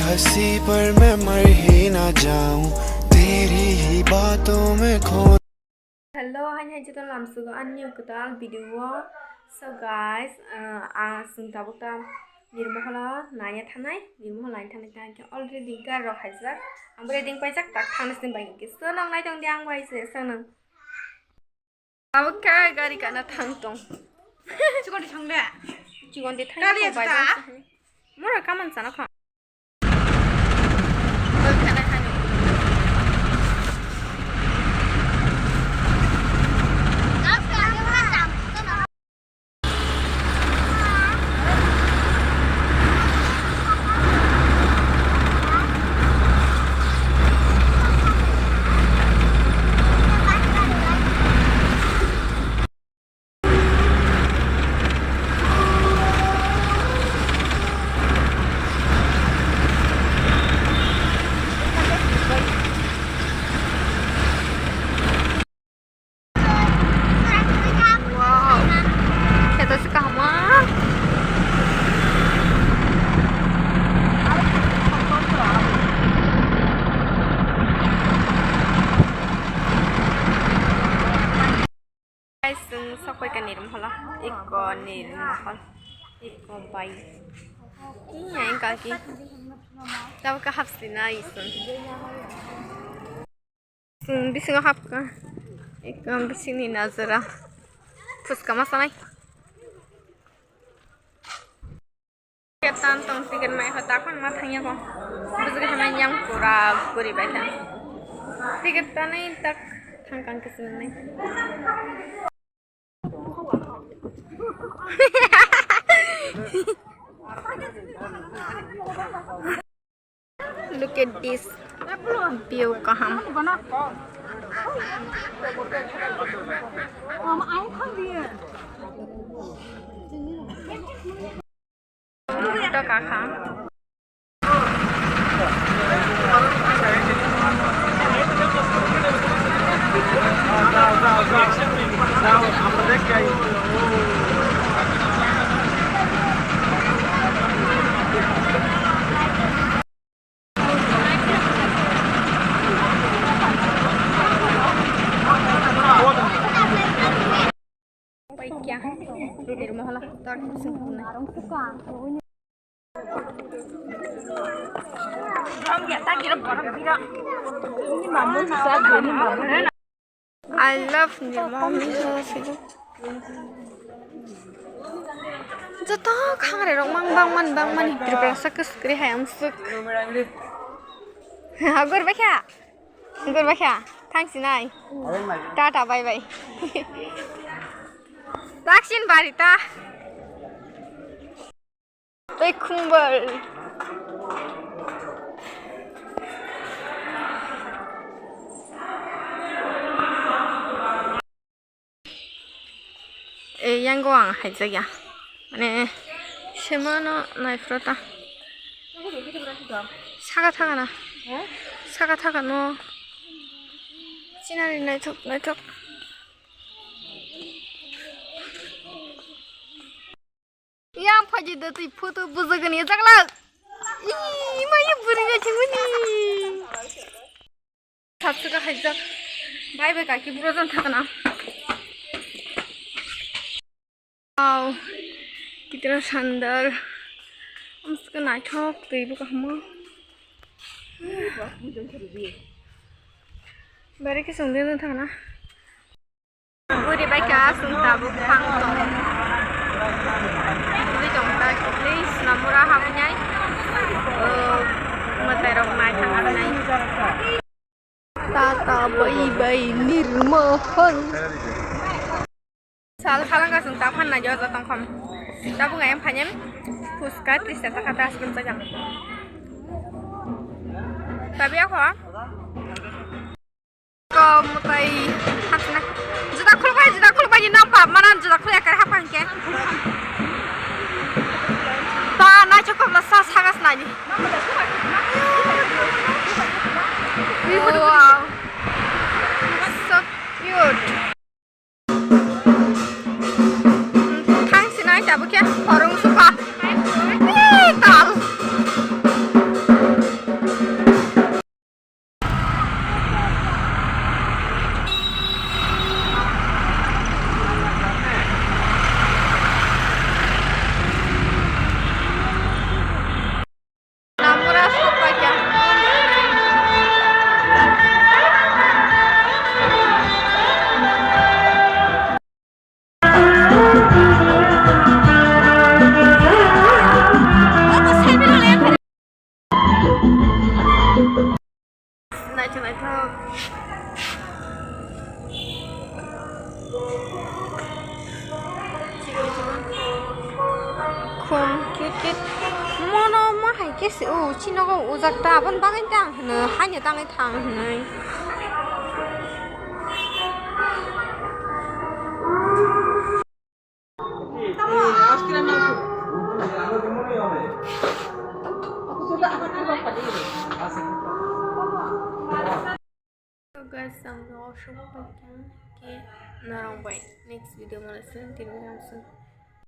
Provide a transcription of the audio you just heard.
हंसी पर मैं मर ही ना जाऊं तेरी ही बातों में खो Hello, hanya kita langsung an new ketal video. So guys, sung tabuk ta nirmohala nanya thanai nirmohala nanya thanai ta already gar rok haizak ambre ding paijak tak thanas din bai ki so nang nai tong diang bai se so nang tabuk ka gari kana thang tong chikon di thang de chikon di thang ko bai ba mora kaman sana kha Sok kan nirum hola ikon nirum hol ikon bai iya yang kaki tahu ke hapsina isun bising hap ka ikon bising ni nazara fuska masanai ketan tong tiket mai hota kan mathanya ko buzur hama yang pura guri baita tiket tanai tak thangkang kesunai Look at this view kaham. Ito kakam. Baiknya, di rumah lah, tak sempurna. I love Nirmam. Jatuh kangre rong bang man berperasa keskri hayam suk. Agur bakya, thanks inai. Tata bye bye. Taksin barita. Kumbal. Yang goang haja ya. Mane semana naik frota. Saga taga no. Sinari naik tok. Yang pagi dati foto buzagan ya jagla. Ih, maya buriga chimuni. Sabsuka haja. Bye bye kaki burazan thakna. Wow, कितना शानदार हम इसका नाटक देखो कहाँ बारे के सुंदर था ना वो रिबाई क्या सुनता वो फांग तो वो जमता प्लीज नमूरा हम नहीं मतलब माय थंगा नहीं ताता by Nirmal Salah kalang kasung tapan na jauh tentang kamu. Tapi nggak yang panjang, puska trista kata aspen saja. Tapi aku kamu tay hapsna. Juta kulpai nampak mana juta kulpai akar hapan ke? Bah, na cukup lesas hangas nani. Wow, so cute. Tapi kan orang suka tal kesi chinogo ujak ta bon bagai tang hne haine tangai thang hne So guys, sampai jumpa ke narang baik next video malah sih, tidak langsung.